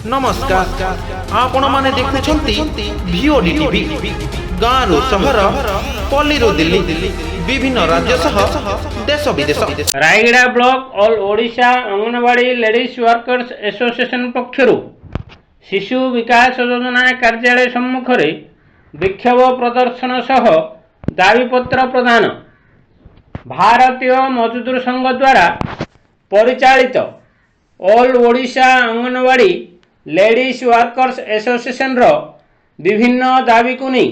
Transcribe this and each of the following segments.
नमस्कार आपण माने देखुछंती भिओडी टीवी गाँव रो शहर पल्ली रो दिल्ली विभिन्न राज्य सह देश विदेश। Rayagada block all Odisha anganwadi ladies workers association पक्षरु शिशु विकास योजना कार्यालय सम्मुख रे विक्षोभ प्रदर्शन सह दाबीपत्र प्रदान। भारतीय मजदूर संघ द्वारा परिचालित all Odisha anganwadi ladies workers association रो विभिन्न दाबी को नहीं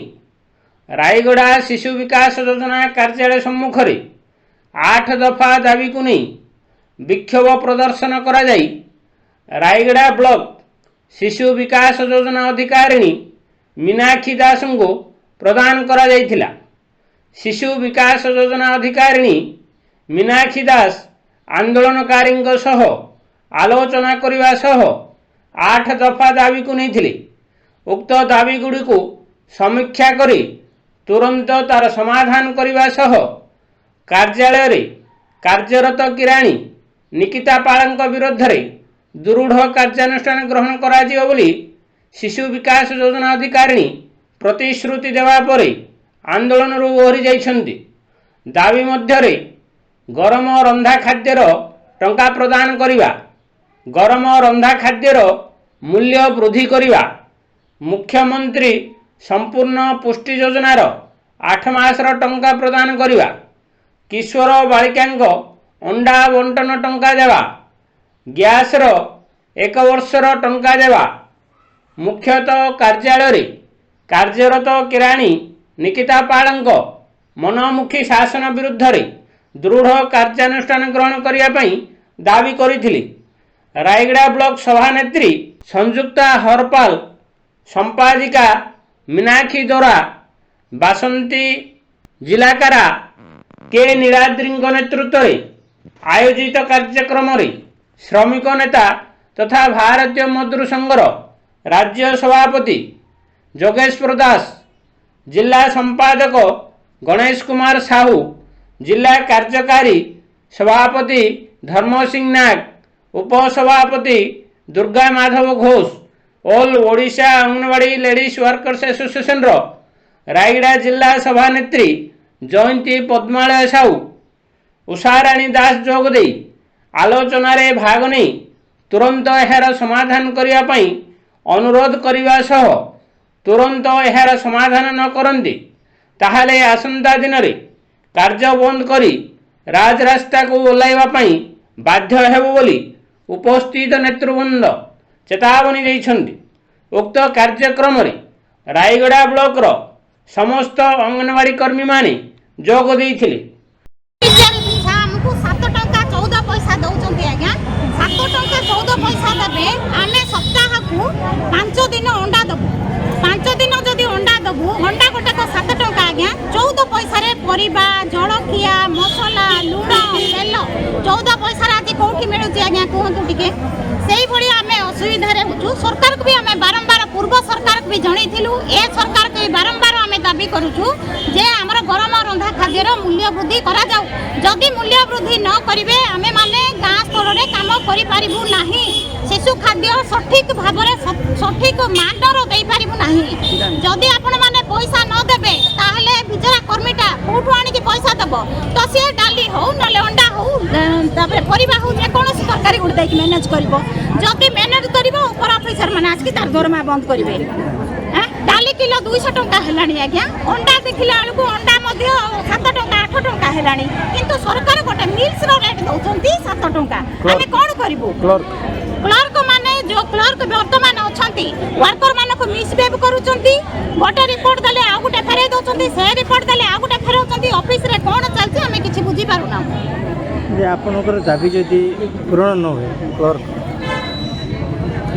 रायगड़ा शिशु विकास योजना कार्यालय सम्मुख रे 8 दफा दाबी को नहीं विक्षोभ प्रदर्शन करा जाई रायगड़ा ब्लॉक शिशु विकास योजना अधिकारिणी मीनाक्षी दास को प्रदान करा जाइथिला। शिशु विकास योजना अधिकारिणी मीनाक्षी दास आंदोलनकारी सह आलोचना करने सह 8 दफा दाबी को नहीं उक्त दाबी गुड़ी को समीक्षा करी तुरंत तार समाधान करने सह कार्यालय रे कार्यरत किराणी निकिता पाल विरोध में दृढ़ कार्यानुष्ठान ग्रहण करा बोली शिशु विकास योजना अधिकारिणी प्रतिश्रुति देवा परे आंदोलन ओहरी जाइछन्ति। दाबी मध्य गरम रंधा खाद्यर टंका प्रदान करिवा, गरम रंधा खाद्यर मूल्य वृद्धि करिवा, मुख्यमंत्री संपूर्ण पुष्टि योजनार 8 मासर टंका प्रदान करिवा, किशोर बालिकांक अंडा बंटन टंका देवा, गैस रो 1 वर्षर टंका देवा, मुख्यतः कार्यालय रे कार्यरत किराणी निकिता पालंक मनमुखी शासन विरुद्ध रे दृढ़ कार्यानुष्ठान ग्रहण करिया पई दाबी करिथिले। रायगड़ा ब्लॉक सभानेत्री संयुक्ता हरपाल, संपादिका मीनाक्षी दोरा, बासंती जिलाकारा के नीलाद्री नेतृत्व में आयोजित कार्यक्रम रे श्रमिक नेता तथा भारतीय मजदूर संघर राज्य सभापति जोगेश्वर दास, जिला संपादक गणेश कुमार साहू, जिला कार्यकारी सभापति धर्म सिंह नाग, उपसभापति Durga Madhav Ghosh, all Odisha anganwadi ladies workers association रो रायगड़ा जिला सभानेत्री जयंती पद्मालय साहू, उषाराणी दास जोग दे आलोचना रे भाग नहीं तुरंत यार समाधान करिया पई अनुरोध करिवा सह तुरंत यार समाधान न करंती ताहले आसंता दिन रे कार्य बंद करी राजरास्ता को ओह्लाइबा पई बाध्य हेबो बोली उपस्थित नेतृवृंद चेतावनी दैछन्ति। उक्त कार्यक्रम रे रायगड़ा ब्लॉक रो समस्त अंगनवाड़ी कर्मी माने जोग देइथिले। हमको 7 टंका 14 पैसा दउचन्ति आज्ञा 7 टंका 14 पैसा देबे आमे सप्ताह को 5 दिन अंडा दबु 5 दिन जदि अंडा दबु अंडा गोटे को 7 टंका आज्ञा 14 पैसा रे परिबा जलखिया मसला लुण तेल 14 पैसा रे आज कोठी मिलुची आज्ञा कहंतु टिके सेही भली आमे असुविधा रे होचु। सरकार को भी आमे बारंबार पूर्व सरकार को भी जणैथिलु ए सरकार को बारंबार आमे दाबी करूछु जे हमर गरम रंधा खाद्यर मूल्य वृद्धि करा जाऊ। जदि मूल्य वृद्धि न करिवे आमे माने गाँ स्तर रे काम करि पारिबु नाही, शिशु खाद्य सठिक भाव रे सठिक मानर दे पारिबु नाही। जदि आपण माने पैसा न देबे ताहले बिजरा कर्मीटा कोठु आनी के पैसा दबो तो से डाली हो नले अंडा हो तापर परिबा हो जे कोनोसी सरकारी गुड देख मैनेज करबो। जदि मैनेज करबो ऊपर ऑफिसर माने आज की तार दरमा बंद करिवे। डाली किलो 200 टंका हेलानी आज्ञा, अंडा देखिला आलू अंडा मध्य 7 टंका 8 टंका हेलानी किंतु सरकार गोटे मिल्स रो रेट दउछंती 7 टंका। आमे कोन करिवो? क्लर्क माने जो क्लर्क वर्तमान अछंती वर्कर माने को मिसबिहेव करूछंती, गोटे रिपोर्ट दले आ गोटे फेरै दउछंती, से रिपोर्ट दले आ गोटे फेरौछंती। ऑफिस रे कोन चलछि आमे किछि बुझी पारु ना। जे आपनकर दाबी जदि पूर्ण न होय क्लर्क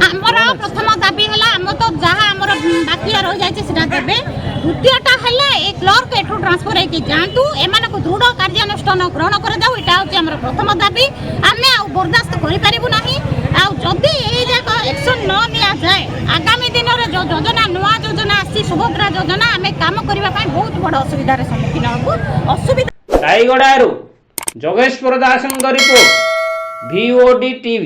हमरा प्रथम दाबी हला हम तो जहाँ हमर बाकी रह जाय सेटा देबे। द्वितीयटा हला ए क्लर्क एठो ट्रांसफर हेकि जानतु एमान को दृढ़ कार्यानुष्ठान ग्रहण कर जाऊ। एटा होछि हमर प्रथम दाबी। आमे आ बर्दाश्त करि पारिबु नाही। आ जदि ए जाक एक्शन न निया जाय आगामी दिन रे जो योजना नवा योजना आसी सुभद्रा योजना आमे काम करिबा पय बहुत बड़ असुविधा रे सम्मुखीन होबु। असुविधा रायगड़ा जोगेश्वर दास रिपोर्ट VOD TV।